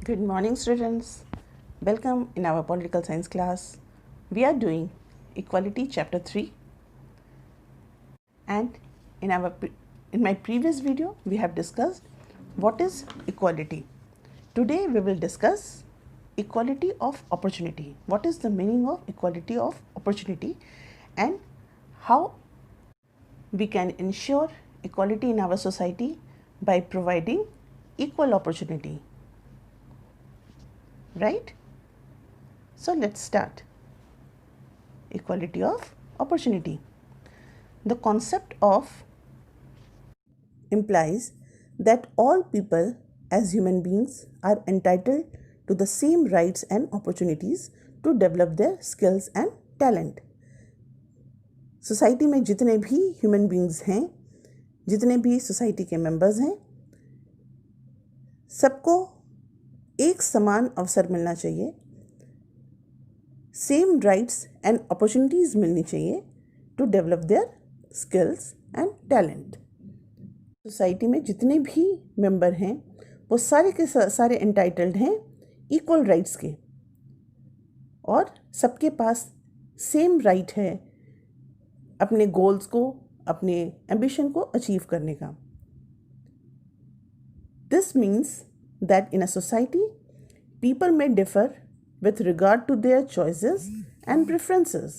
Good morning, students. Welcome in our political science class. We are doing Equality Chapter 3, and in my previous video we have discussed what is equality. Today we will discuss equality of opportunity. What is the meaning of equality of opportunity and how we can ensure equality in our society by providing equal opportunity. Right? So let's start. Equality of opportunity. The concept of implies that all people as human beings are entitled to the same rights and opportunities to develop their skills and talent. Society में जितने भी human beings हैं, जितने भी society के members हैं, सबको एक समान अवसर मिलना चाहिए, सेम राइट्स एंड अपॉर्चुनिटीज़ मिलनी चाहिए to develop their skills and talent. Society में जितने भी मेंबर हैं वो सारे के सारे एंटाइटल्ड हैं इक्वल राइट्स के, और सबके पास सेम राइट है अपने गोल्स को, अपने एम्बिशन को अचीव करने का. This means that in a society people may differ with regard to their choices and preferences.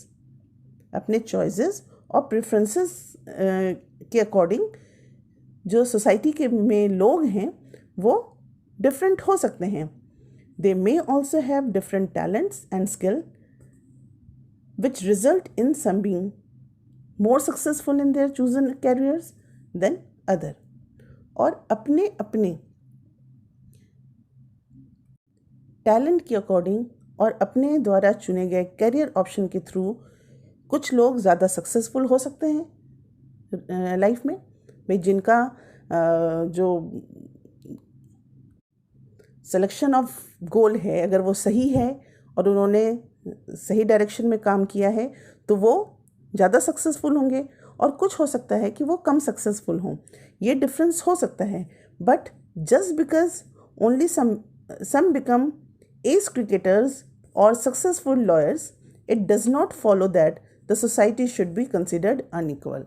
अपने choices और preferences के according जो society के में लोग हैं वो different हो सकते हैं. They may also have different talents and skill which result in some being more successful in their chosen careers than other. और अपने अपने टैलेंट के अकॉर्डिंग और अपने द्वारा चुने गए करियर ऑप्शन के थ्रू कुछ लोग ज़्यादा सक्सेसफुल हो सकते हैं लाइफ में, भाई जिनका जो सिलेक्शन ऑफ गोल है अगर वो सही है और उन्होंने सही डायरेक्शन में काम किया है तो वो ज़्यादा सक्सेसफुल होंगे, और कुछ हो सकता है कि वो कम सक्सेसफुल हों. ये डिफरेंस हो सकता है, but just because only some become ace cricketers or successful lawyers, it does not follow that the society should be considered unequal.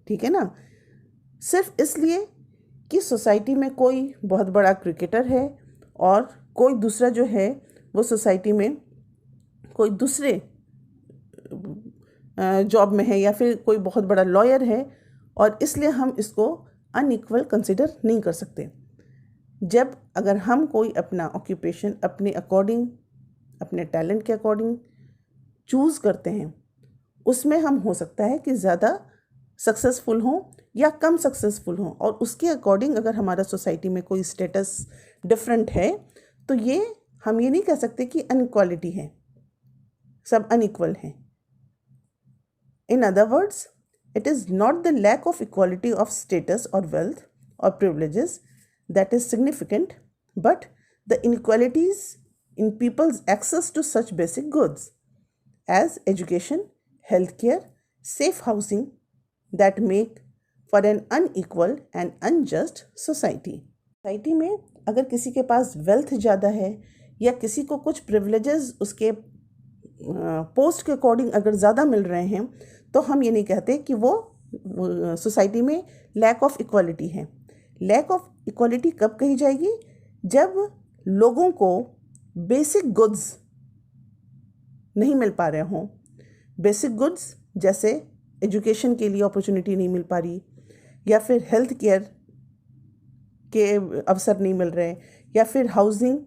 ठीक है ना? सिर्फ इसलिए कि सोसाइटी में कोई बहुत बड़ा क्रिकेटर है और कोई दूसरा जो है वो सोसाइटी में कोई दूसरे जॉब में है या फिर कोई बहुत बड़ा लॉयर है, और इसलिए हम इसको अनइक्वल कंसिडर नहीं कर सकते. जब अगर हम कोई अपना ऑक्यूपेशन अपने अकॉर्डिंग, अपने टैलेंट के अकॉर्डिंग चूज़ करते हैं, उसमें हम हो सकता है कि ज़्यादा सक्सेसफुल हों या कम सक्सेसफुल हों, और उसके अकॉर्डिंग अगर हमारा सोसाइटी में कोई स्टेटस डिफरेंट है तो ये हम ये नहीं कह सकते कि अनइक्वालिटी है, सब अनइक्वल हैं. In other words, it is not the lack of equality of status और वेल्थ और privileges that is significant, but the inequalities in people's access to such basic goods as education, healthcare, safe housing that make for an unequal and unjust society. Society में अगर किसी के पास wealth ज़्यादा है या किसी को कुछ प्रिविलेजेस उसके पोस्ट के अकॉर्डिंग अगर ज़्यादा मिल रहे हैं तो हम ये नहीं कहते कि वो सोसाइटी में लैक ऑफ इक्वालिटी है. लैक ऑफ इक्वालिटी कब कही जाएगी? जब लोगों को बेसिक गुड्स नहीं मिल पा रहे हों. बेसिक गुड्स जैसे एजुकेशन के लिए अपॉर्चुनिटी नहीं मिल पा रही, या फिर हेल्थ केयर के अवसर नहीं मिल रहे, या फिर हाउसिंग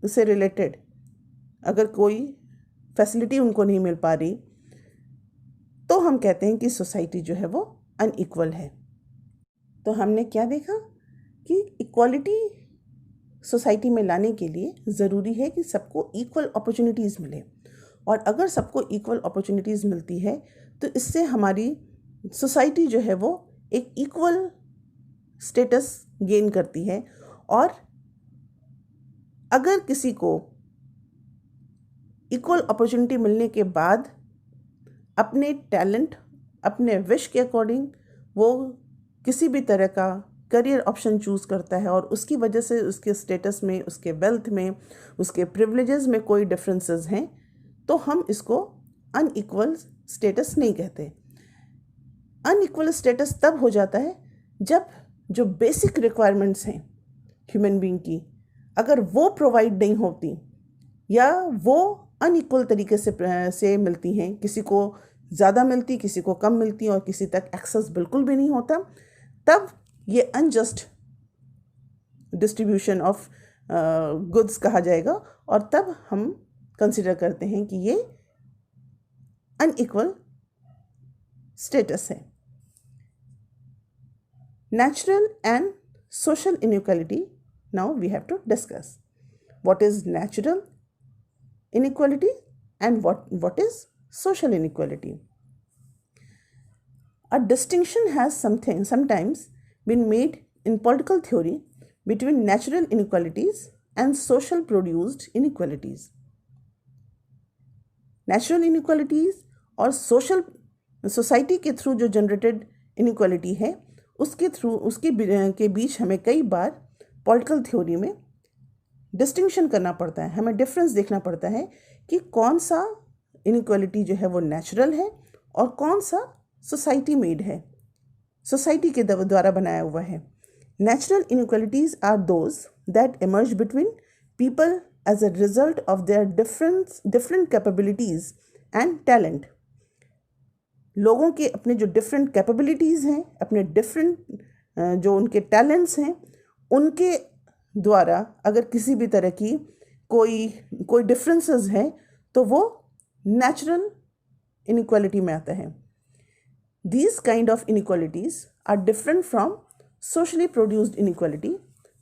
से रिलेटेड अगर कोई फैसिलिटी उनको नहीं मिल पा रही, तो हम कहते हैं कि सोसाइटी जो है वो अनइक्वल है. तो हमने क्या देखा कि इक्वालिटी सोसाइटी में लाने के लिए ज़रूरी है कि सबको इक्वल अपॉर्चुनिटीज़ मिले, और अगर सबको इक्वल अपॉर्चुनिटीज़ मिलती है तो इससे हमारी सोसाइटी जो है वो एक इक्वल स्टेटस गेन करती है. और अगर किसी को इक्वल अपॉर्चुनिटी मिलने के बाद अपने टैलेंट, अपने विश के अकॉर्डिंग वो किसी भी तरह का करियर ऑप्शन चूज़ करता है और उसकी वजह से उसके स्टेटस में, उसके वेल्थ में, उसके प्रिविलेजेस में कोई डिफरेंसेस हैं, तो हम इसको अनइक्वल स्टेटस नहीं कहते। अनइक्वल स्टेटस तब हो जाता है जब जो बेसिक रिक्वायरमेंट्स हैं ह्यूमन बीइंग की, अगर वो प्रोवाइड नहीं होती या वो अनइक्वल तरीके से मिलती हैं, किसी को ज़्यादा मिलती, किसी को कम मिलती और किसी तक एक्सेस बिल्कुल भी नहीं होता, तब ये अनजस्ट डिस्ट्रीब्यूशन ऑफ गुड्स कहा जाएगा और तब हम कंसिडर करते हैं कि ये अनइक्वल स्टेटस है। Natural and social inequality. Now we have to discuss what is natural inequality and what is social inequality. A distinction has sometimes been made in political theory between natural inequalities and social produced inequalities. Natural inequalities और social society के through जो generated inequality है, उसके के बीच हमें कई बार political theory में distinction करना पड़ता है, हमें डिफरेंस देखना पड़ता है कि कौन सा इनइक्वालिटी जो है वो नेचुरल है और कौन सा सोसाइटी मेड है, सोसाइटी के द्वारा बनाया हुआ है। Natural inequalities are those that emerge between people as a result of their different capabilities and talent. लोगों के अपने जो डिफरेंट कैपेबिलिटीज़ हैं, अपने डिफरेंट जो उनके टैलेंट्स हैं, उनके द्वारा अगर किसी भी तरह की कोई डिफरेंसेस है तो वो नेचुरल इनइक्वालिटी में आता है। These kind of inequalities are different from socially produced inequality,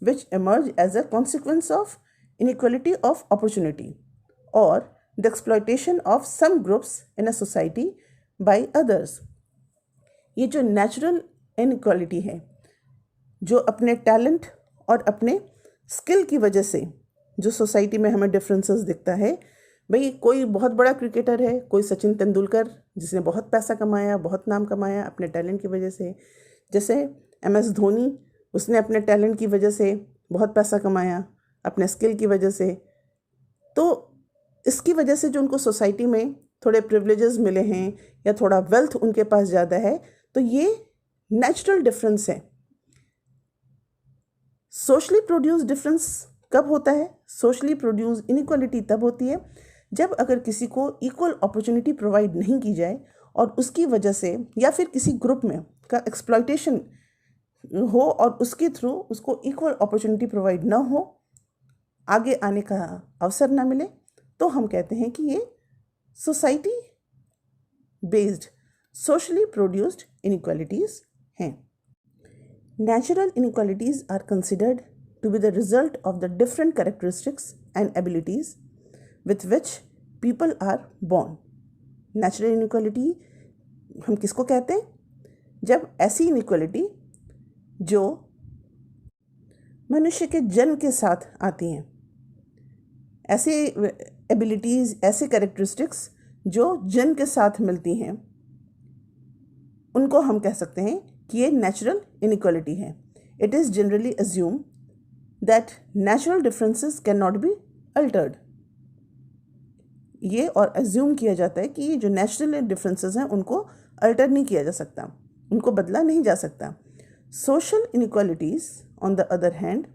which emerge as a consequence of inequality of opportunity or the exploitation of some groups in a society by others. ये जो natural inequality है, जो अपने talent और अपने skill की वजह से जो सोसाइटी में हमें डिफरेंसेस दिखता है, भाई कोई बहुत बड़ा क्रिकेटर है, कोई सचिन तेंदुलकर जिसने बहुत पैसा कमाया, बहुत नाम कमाया अपने टैलेंट की वजह से, जैसे MS धोनी, उसने अपने टैलेंट की वजह से बहुत पैसा कमाया, अपने स्किल की वजह से। तो इसकी वजह से जो उनको सोसाइटी में थोड़े प्रिविलेजेस मिले हैं या थोड़ा वेल्थ उनके पास ज़्यादा है, तो ये नेचुरल डिफरेंस है। सोशली प्रोड्यूस डिफरेंस कब होता है? सोशली प्रोड्यूस इनइक्वालिटी तब होती है जब अगर किसी को इक्वल अपॉर्चुनिटी प्रोवाइड नहीं की जाए और उसकी वजह से या फिर किसी ग्रुप में का एक्सप्लॉयटेशन हो और उसके थ्रू उसको इक्वल अपॉर्चुनिटी प्रोवाइड ना हो, आगे आने का अवसर ना मिले, तो हम कहते हैं कि ये society based socially produced inequalities हैं। Natural inequalities are considered to be the result of the different characteristics and abilities with which people are born. Natural inequality हम किसको कहते हैं? जब ऐसी inequality जो मनुष्य के जन्म के साथ आती हैं, ऐसे abilities, ऐसे characteristics जो जन्म के साथ मिलती हैं, उनको हम कह सकते हैं कि ये natural inequality है। It is generally assumed that natural differences cannot be altered. ये और assume किया जाता है कि ये जो natural differences हैं उनको alter नहीं किया जा सकता, उनको बदला नहीं जा सकता। Social inequalities on the other hand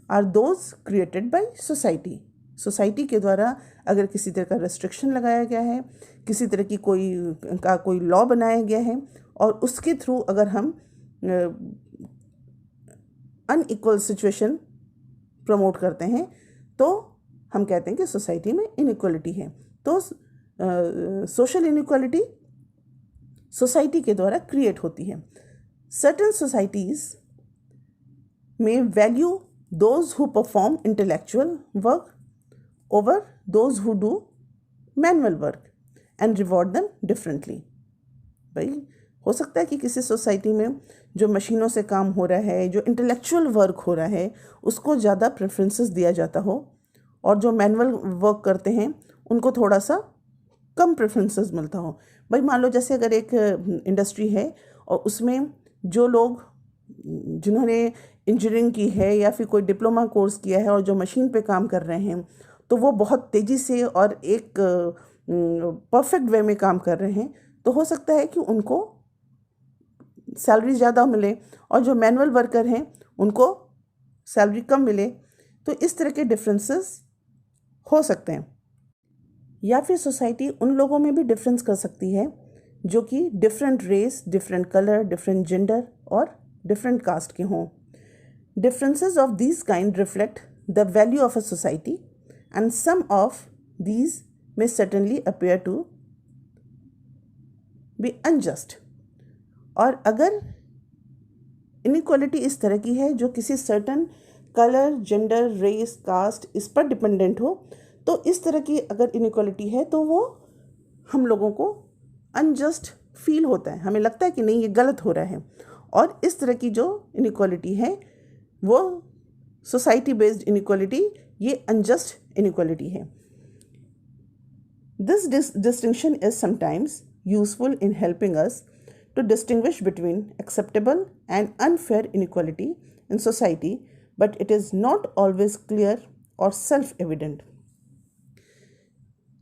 are those created by society. Society के द्वारा अगर किसी तरह का restriction लगाया गया है, किसी तरह की कोई law बनाया गया है और उसके थ्रू अगर हम unequal situation प्रमोट करते हैं, तो हम कहते हैं कि सोसाइटी में इनइक्वालिटी है। तो सोशल इनइक्वालिटी सोसाइटी के द्वारा क्रिएट होती है। सर्टेन सोसाइटीज़ में value those who perform intellectual work over those who do manual work and reward them differently. भाई हो सकता है कि किसी सोसाइटी में जो मशीनों से काम हो रहा है, जो इंटेलेक्चुअल वर्क हो रहा है, उसको ज़्यादा प्रेफरेंसेस दिया जाता हो और जो मैनुअल वर्क करते हैं उनको थोड़ा सा कम प्रेफरेंसेस मिलता हो। भाई मान लो जैसे अगर एक इंडस्ट्री है और उसमें जो लोग जिन्होंने इंजीनियरिंग की है या फिर कोई डिप्लोमा कोर्स किया है और जो मशीन पे काम कर रहे हैं, तो वो बहुत तेज़ी से और एक परफेक्ट वे में काम कर रहे हैं, तो हो सकता है कि उनको सैलरी ज़्यादा मिले, और जो मैनुअल वर्कर हैं उनको सैलरी कम मिले। तो इस तरह के डिफरेंसेस हो सकते हैं। या फिर सोसाइटी उन लोगों में भी डिफरेंस कर सकती है जो कि different race, different colour, different gender और डिफरेंट कास्ट के हों। Differences of this kind reflect the value of a society and some of these may certainly appear to be unjust. और अगर इनइक्वालिटी इस तरह की है जो किसी certain colour, gender, race, caste इस पर डिपेंडेंट हो, तो इस तरह की अगर इनइक्वालिटी है तो वो हम लोगों को अनजस्ट फील होता है, हमें लगता है कि नहीं ये गलत हो रहा है। और इस तरह की जो इनइक्वालिटी है वो सोसाइटी बेस्ड इनइक्वालिटी, ये अनजस्ट इनइक्वालिटी है। This distinction is sometimes useful in helping us to distinguish between acceptable and unfair inequality in society, but it is not always clear or self-evident.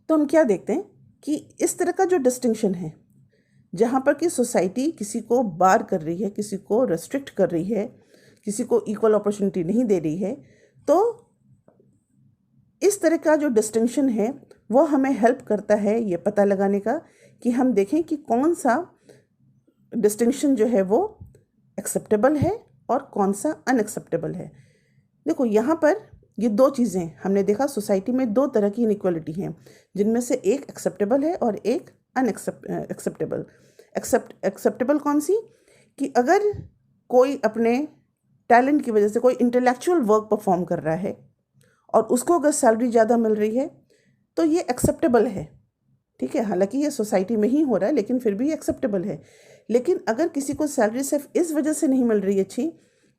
तो हम क्या देखते हैं कि इस तरह का जो डिस्टिंक्शन है, जहाँ पर कि सोसाइटी किसी को बार कर रही है, किसी को रेस्ट्रिक्ट कर रही है, किसी को इक्वल अपॉर्चुनिटी नहीं दे रही है, तो इस तरह का जो डिस्टिंक्शन है वो हमें हेल्प करता है ये पता लगाने का कि हम देखें कि कौन सा डिस्टिंक्शन जो है वो एक्सेप्टेबल है और कौन सा अनएक्सेप्टेबल है। देखो यहाँ पर ये दो चीज़ें हमने देखा, सोसाइटी में दो तरह की इनइक्वालिटी हैं, जिनमें से एक एक्सेप्टेबल है और एक अनएक्सेप्टेबल। एक्सेप्टेबल कौन सी? कि अगर कोई अपने टैलेंट की वजह से कोई इंटेलेक्चुअल वर्क परफॉर्म कर रहा है और उसको अगर सैलरी ज़्यादा मिल रही है तो ये एक्सेप्टेबल है, ठीक है। हालांकि ये सोसाइटी में ही हो रहा है लेकिन फिर भी एक्सेप्टेबल है। लेकिन अगर किसी को सैलरी सिर्फ इस वजह से नहीं मिल रही अच्छी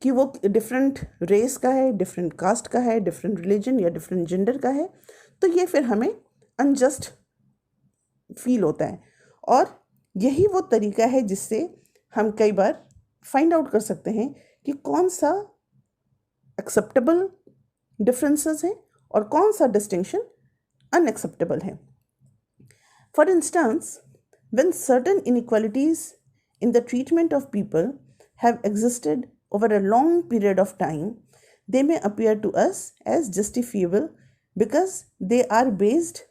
कि वो डिफरेंट रेस का है, डिफरेंट कास्ट का है, डिफरेंट रिलीजन या डिफरेंट जेंडर का है, तो ये फिर हमें अनजस्ट फील होता है। और यही वो तरीका है जिससे हम कई बार फाइंड आउट कर सकते हैं कि कौन सा एक्सेप्टेबल डिफरेंसेस हैं और कौन सा डिस्टिंक्शन अनएक्सेप्टेबल है। For instance, when certain inequalities in the treatment of people have existed over a long period of time, they may appear to us as justifiable because they are based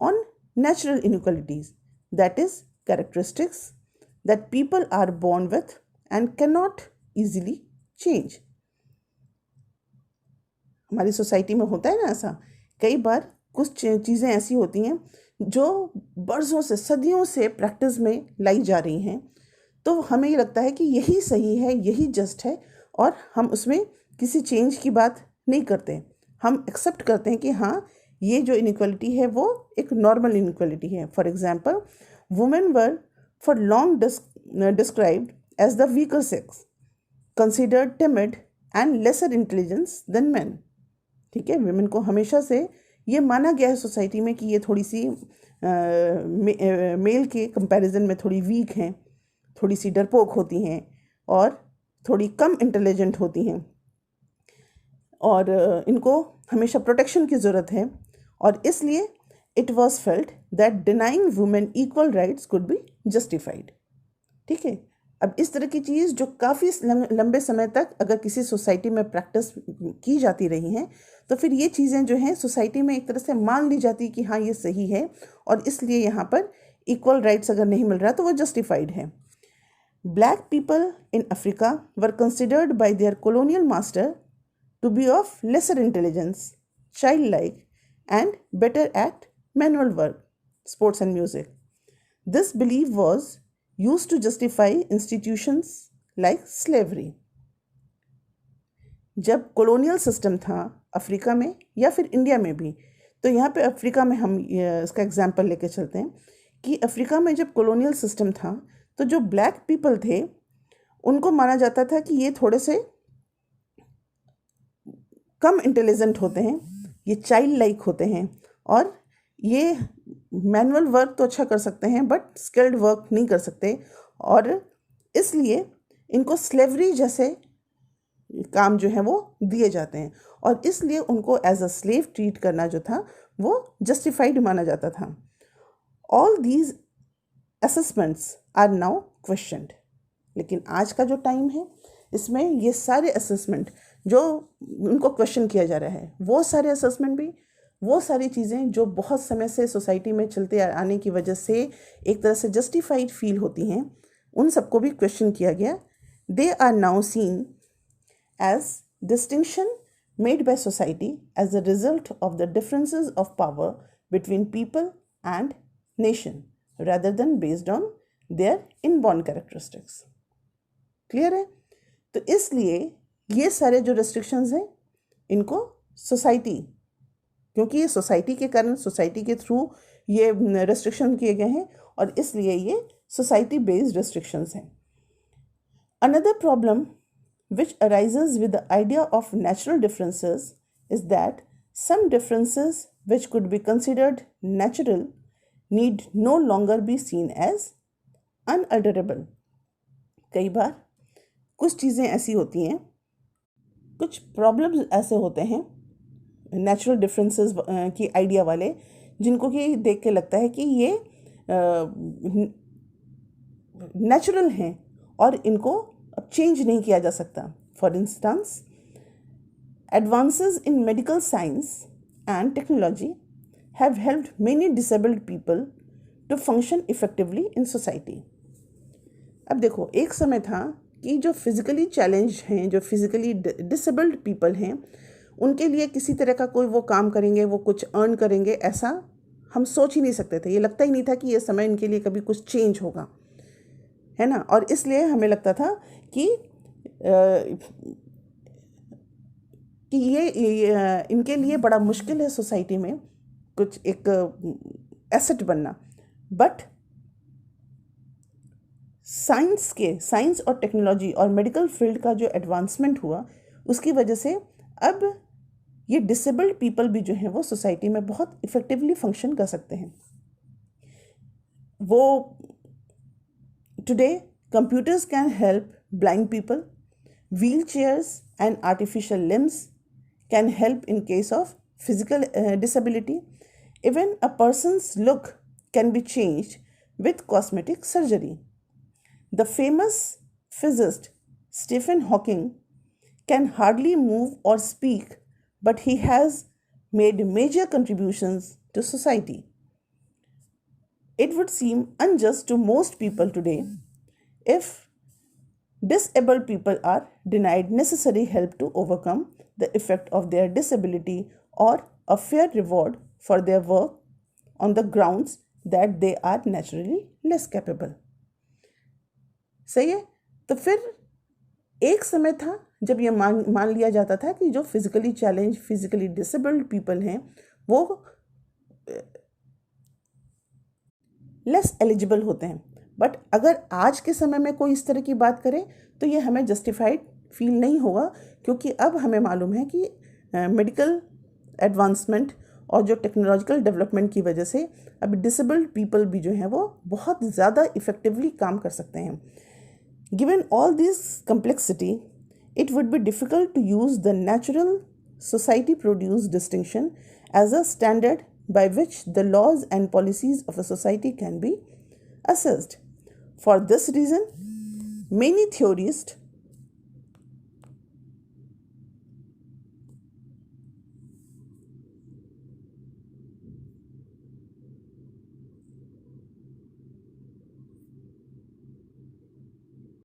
on natural inequalities, that is, characteristics that people are born with and cannot easily change. हमारी society में होता है ना ऐसा, कई बार कुछ चीज़ें ऐसी होती हैं जो बरसों से, सदियों से प्रैक्टिस में लाई जा रही हैं, तो हमें ये लगता है कि यही सही है, यही जस्ट है, और हम उसमें किसी चेंज की बात नहीं करते। हम एक्सेप्ट करते हैं कि हाँ, ये जो इनइक्वालिटी है वो एक नॉर्मल इनइक्वालिटी है। For example, women were for long described as the weaker sex, considered timid and lesser intelligence than man. ठीक है, वुमेन को हमेशा से ये माना गया है सोसाइटी में कि ये थोड़ी सी मेल के कंपैरिजन में थोड़ी वीक हैं, थोड़ी सी डरपोक होती हैं और थोड़ी कम इंटेलिजेंट होती हैं, और इनको हमेशा प्रोटेक्शन की ज़रूरत है, और इसलिए it was felt that denying women equal rights could be justified. ठीक है, अब इस तरह की चीज़ जो काफ़ी लंबे समय तक अगर किसी सोसाइटी में प्रैक्टिस की जाती रही हैं, तो फिर ये चीज़ें जो हैं सोसाइटी में एक तरह से मान ली जाती कि हाँ ये सही है, और इसलिए यहाँ पर इक्वल राइट्स अगर नहीं मिल रहा तो वो जस्टिफाइड है। Black people in Africa were considered by their colonial master to be of lesser intelligence, child like and better at manual work, sports and music. This believe was used to justify institutions like slavery. जब colonial system था Africa में या फिर India में भी, तो यहाँ पे अफ्रीका में हम इसका एग्जांपल लेके चलते हैं कि अफ्रीका में जब कॉलोनियल सिस्टम था तो जो ब्लैक पीपल थे उनको माना जाता था कि ये थोड़े से कम इंटेलिजेंट होते हैं, ये चाइल्ड लाइक होते हैं, और ये मैनुअल वर्क तो अच्छा कर सकते हैं बट स्किल्ड वर्क नहीं कर सकते, और इसलिए इनको स्लेवरी जैसे काम जो है वो दिए जाते हैं, और इसलिए उनको एज अ स्लेव ट्रीट करना जो था वो जस्टिफाइड माना जाता था। All these assessments are now questioned. लेकिन आज का जो टाइम है इसमें ये सारे असेसमेंट जो उनको क्वेश्चन किया जा रहा है, वो सारे असेसमेंट भी, वो सारी चीज़ें जो बहुत समय से सोसाइटी में चलते आने की वजह से एक तरह से जस्टिफाइड फील होती हैं, उन सबको भी क्वेश्चन किया गया। They are now seen as distinction made by society as a result of the differences of power between people and nation rather than based on their inborn characteristics. Clear है? तो इसलिए ये सारे जो restrictions हैं इनको सोसाइटी, क्योंकि ये सोसाइटी के कारण, सोसाइटी के थ्रू ये restriction किए गए हैं, और इसलिए ये सोसाइटी बेस्ड restrictions हैं। Another problem which arises with the idea of natural differences is that some differences which could be considered natural need no longer be seen as unalterable. कई बार कुछ चीज़ें ऐसी होती हैं, कुछ प्रॉब्लम्स ऐसे होते हैं नेचुरल डिफरेंसेस की आइडिया वाले, जिनको कि देख के लगता है कि ये नेचुरल हैं और इनको अब चेंज नहीं किया जा सकता। For instance, advances in medical science and technology have helped many disabled people to function effectively in society. अब देखो, एक समय था कि जो फिजिकली चैलेंज हैं, जो फिजिकली डिसेबल्ड पीपल हैं, उनके लिए किसी तरह का कोई वो काम करेंगे, वो कुछ अर्न करेंगे, ऐसा हम सोच ही नहीं सकते थे। ये लगता ही नहीं था कि ये समय इनके लिए कभी कुछ चेंज होगा, है ना। और इसलिए हमें लगता था कि ये इनके लिए बड़ा मुश्किल है सोसाइटी में कुछ एक एसेट बनना। बट साइंस और टेक्नोलॉजी और मेडिकल फील्ड का जो एडवांसमेंट हुआ, उसकी वजह से अब ये डिसेबल्ड पीपल भी जो हैं वो सोसाइटी में बहुत इफ़ेक्टिवली फंक्शन कर सकते हैं। वो Today, computers can help blind people. Wheelchairs and artificial limbs can help in case of physical disability. Even a person's look can be changed with cosmetic surgery. The famous physicist Stephen Hawking can hardly move or speak, but he has made major contributions to society. It would seem unjust to most people today if disabled people are denied necessary help to overcome the effect of their disability or a fair reward for their work on the grounds that they are naturally less capable. सही है? तो फिर एक समय था जब ये मान लिया जाता था कि जो physically challenge, physically disabled people हैं वो लेस एलिजिबल होते हैं। बट अगर आज के समय में कोई इस तरह की बात करे तो ये हमें जस्टिफाइड फील नहीं होगा, क्योंकि अब हमें मालूम है कि मेडिकल एडवांसमेंट और जो टेक्नोलॉजिकल डेवलपमेंट की वजह से अब डिसेबल्ड पीपल भी जो हैं वो बहुत ज़्यादा इफ़ेक्टिवली काम कर सकते हैं। Given all this complexity, it would be difficult to use the natural society produced distinction as a standard by which the laws and policies of a society can be assessed. For this reason, many theorists